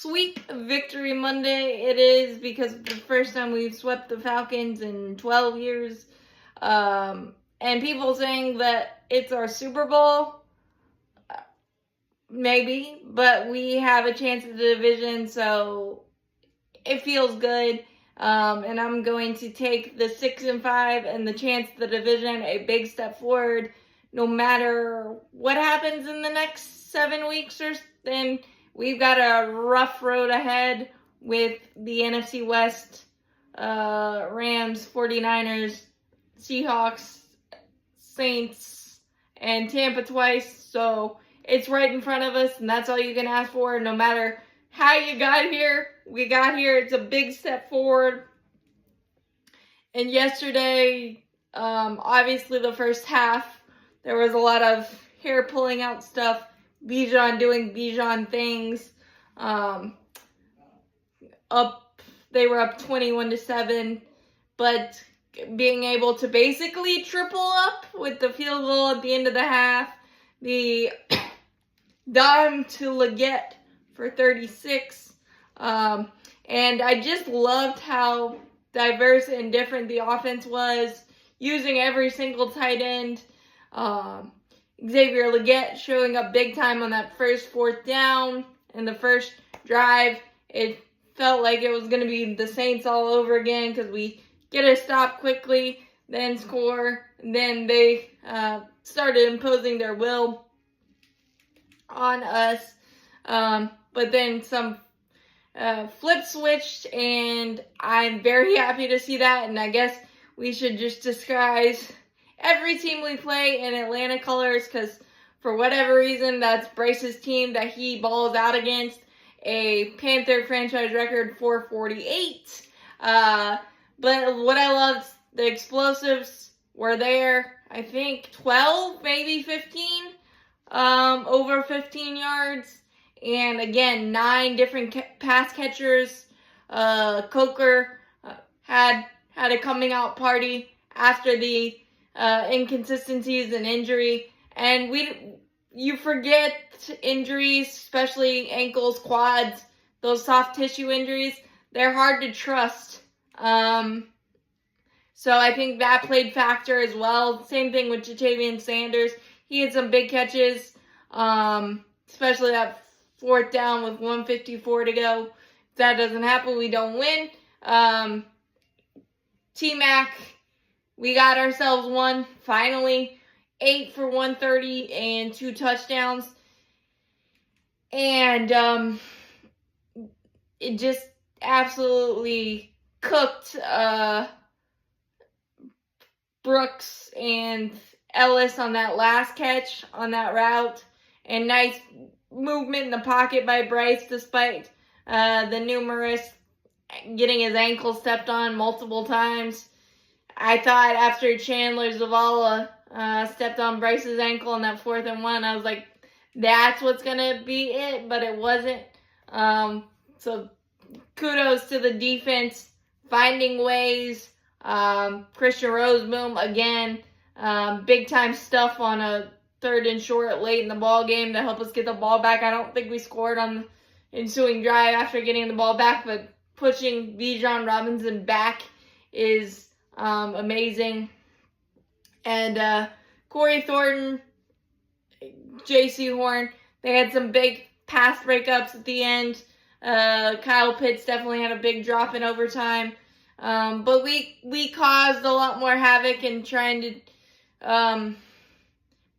sweep victory Monday it is, because it's the first time we've swept the Falcons in 12 years. And people saying that it's our Super Bowl, maybe, but we have a chance at the division, so it feels good. And I'm going to take the 6-5 and the chance at the division a big step forward, no matter what happens in the next 7 weeks or then. We've got a rough road ahead with the NFC West, Rams, 49ers, Seahawks, Saints, and Tampa twice. So it's right in front of us, and that's all you can ask for. No matter how you got here, we got here. It's a big step forward. And yesterday, obviously the first half, there was a lot of hair pulling out stuff. Bijan doing Bijan things. They were up 21-7, but being able to basically triple up with the field goal at the end of the half, the dime to Leggett for 36, and I just loved how diverse and different the offense was, using every single tight end. Xavier Leggett showing up big time on that first 4th down in the first drive. It felt like it was going to be the Saints all over again, because we get a stop quickly, then score, and then they started imposing their will on us. But then some flip switched, and I'm very happy to see that, and I guess we should just disguise every team we play in Atlanta colors, because for whatever reason, that's Bryce's team that he balls out against. A Panther franchise record 448. But what I loved, the explosives were there. I think 12, maybe 15, over 15 yards. And again, 9 different pass catchers. Coker had a coming out party after the inconsistencies and injury, and you forget injuries, especially ankles, quads, those soft tissue injuries. They're hard to trust. So I think that played factor as well. Same thing with Ja'Tavion Sanders. He had some big catches, especially that 4th down with 1:54 to go. If that doesn't happen, we don't win. T-Mac, we got ourselves one, finally. 8 for 130 and 2 touchdowns. And it just absolutely cooked Brooks and Ellis on that last catch on that route. And nice movement in the pocket by Bryce, despite the numerous getting his ankle stepped on multiple times. I thought after Chandler Zavala stepped on Bryce's ankle on that 4th and 1, I was like, that's what's going to be it, but it wasn't. So kudos to the defense, finding ways. Christian Roseboom, again, big-time stuff on a 3rd and short late in the ball game to help us get the ball back. I don't think we scored on the ensuing drive after getting the ball back, but pushing Bijan Robinson back is amazing. And Corey Thornton, J.C. Horn, they had some big pass breakups at the end. Kyle Pitts definitely had a big drop in overtime. But we caused a lot more havoc in trying to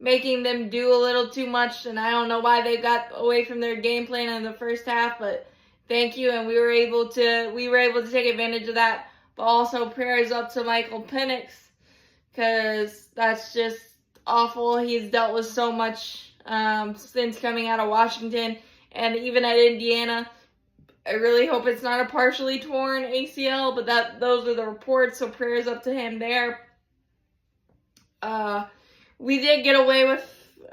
making them do a little too much, and I don't know why they got away from their game plan in the first half, but thank you, and we were able to take advantage of that. But also prayers up to Michael Penix, because that's just awful. He's dealt with so much since coming out of Washington, and even at Indiana. I really hope it's not a partially torn ACL, but those are the reports, so prayers up to him there. We did get away with,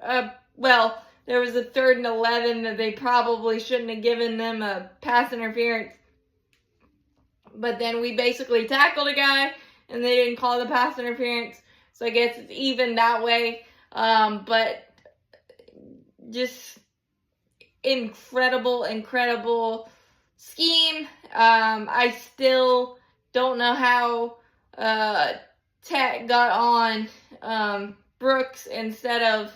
there was a 3rd and 11 that they probably shouldn't have given them a pass interference. But then we basically tackled a guy, and they didn't call the pass interference. So I guess it's even that way. But just incredible scheme. I still don't know how Tat got on Brooks instead of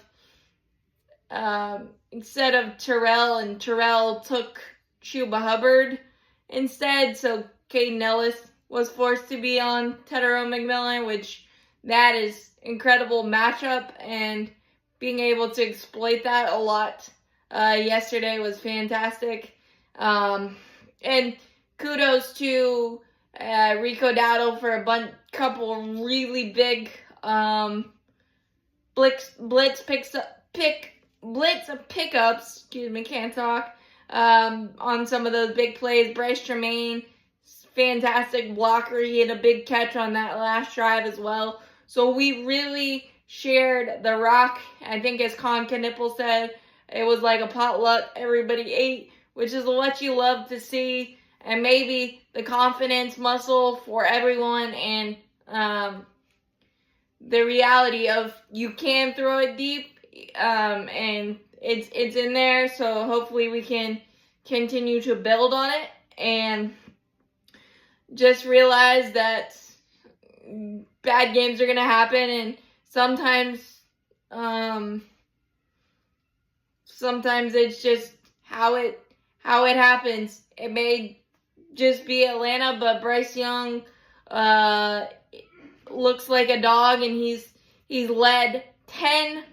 Terrell, and Terrell took Chuba Hubbard instead. So Caden Ellis was forced to be on Tetero McMillan, which that is incredible matchup, and being able to exploit that a lot yesterday was fantastic. And kudos to Rico Dowdle for a couple really big blitz pickups. Excuse me, can't talk. On some of those big plays. Bryce Tremaine, fantastic blocker. He had a big catch on that last drive as well. So we really shared the rock. I think as Con Knipple said, it was like a potluck. Everybody ate, which is what you love to see. And maybe the confidence muscle for everyone, and the reality of you can throw it deep, and it's in there. So hopefully we can continue to build on it, and just realize that bad games are going to happen, and sometimes it's just how it happens. It may just be Atlanta, but Bryce Young looks like a dog, and he's led 10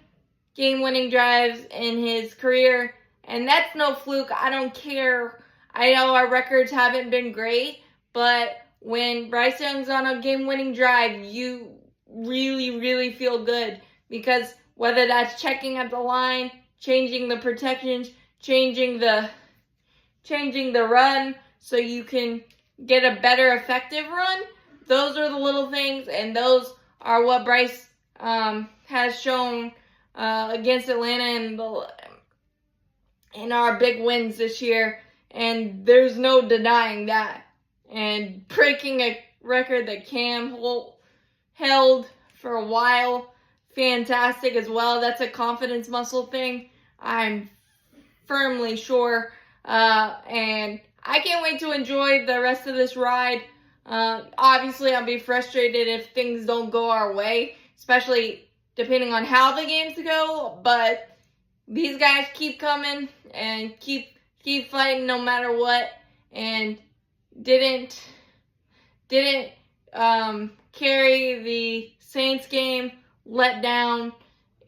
game-winning drives in his career, and that's no fluke. I don't care. I know our records haven't been great, but when Bryce Young's on a game-winning drive, you really, really feel good, because whether that's checking at the line, changing the protections, changing the run so you can get a better effective run, those are the little things, and those are what Bryce has shown against Atlanta in our big wins this year, and there's no denying that. And breaking a record that Cam held for a while, fantastic as well. That's a confidence muscle thing, I'm firmly sure. And I can't wait to enjoy the rest of this ride. Obviously, I'll be frustrated if things don't go our way, especially depending on how the games go. But these guys keep coming and keep fighting no matter what, and didn't carry the Saints game let down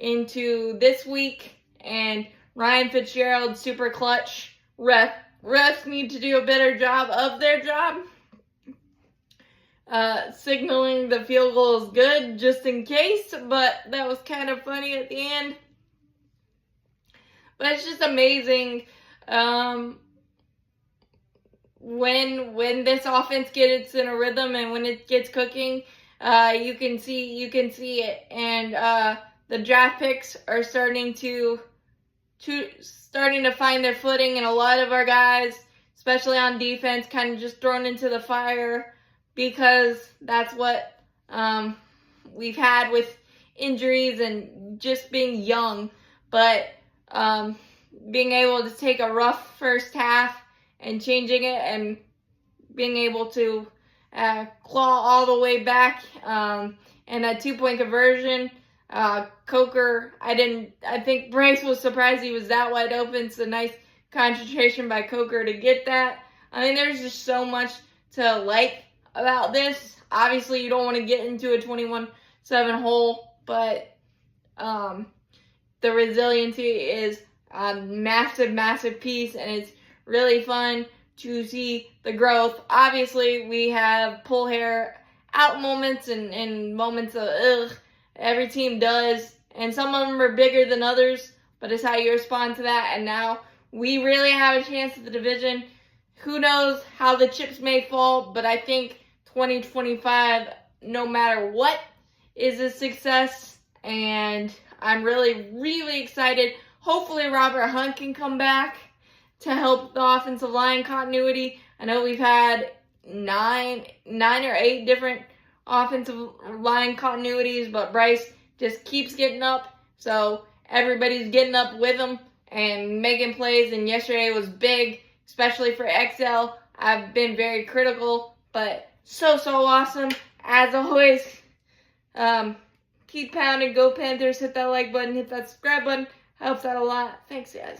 into this week. And Ryan Fitzgerald, super clutch. Refs need to do a better job of their job. Signaling the field goal is good just in case, but that was kind of funny at the end. But it's just amazing when this offense gets in a rhythm, and when it gets cooking, you can see it. And the draft picks are starting to find their footing, and a lot of our guys, especially on defense, kind of just thrown into the fire, because that's what we've had with injuries and just being young. But being able to take a rough first half and changing it, and being able to claw all the way back, and that 2-point conversion, Coker, I think Bryce was surprised he was that wide open, so nice concentration by Coker to get that. I mean, there's just so much to like about this. Obviously, you don't want to get into a 21-7 hole, but the resiliency is a massive piece, and it's really fun to see the growth. Obviously, we have pull hair out moments and moments of ugh. Every team does, and some of them are bigger than others, but it's how you respond to that. And now we really have a chance at the division. Who knows how the chips may fall, but I think 2025, no matter what, is a success, and I'm really excited. Hopefully Robert Hunt can come back to help the offensive line continuity. I know we've had nine or eight different offensive line continuities, but Bryce just keeps getting up, so everybody's getting up with him and making plays, and yesterday was big. especially for XL. I've been very critical, but so awesome. As always, keep pounding. Go Panthers. Hit that like button. Hit that subscribe button. Helps out a lot. Thanks, guys.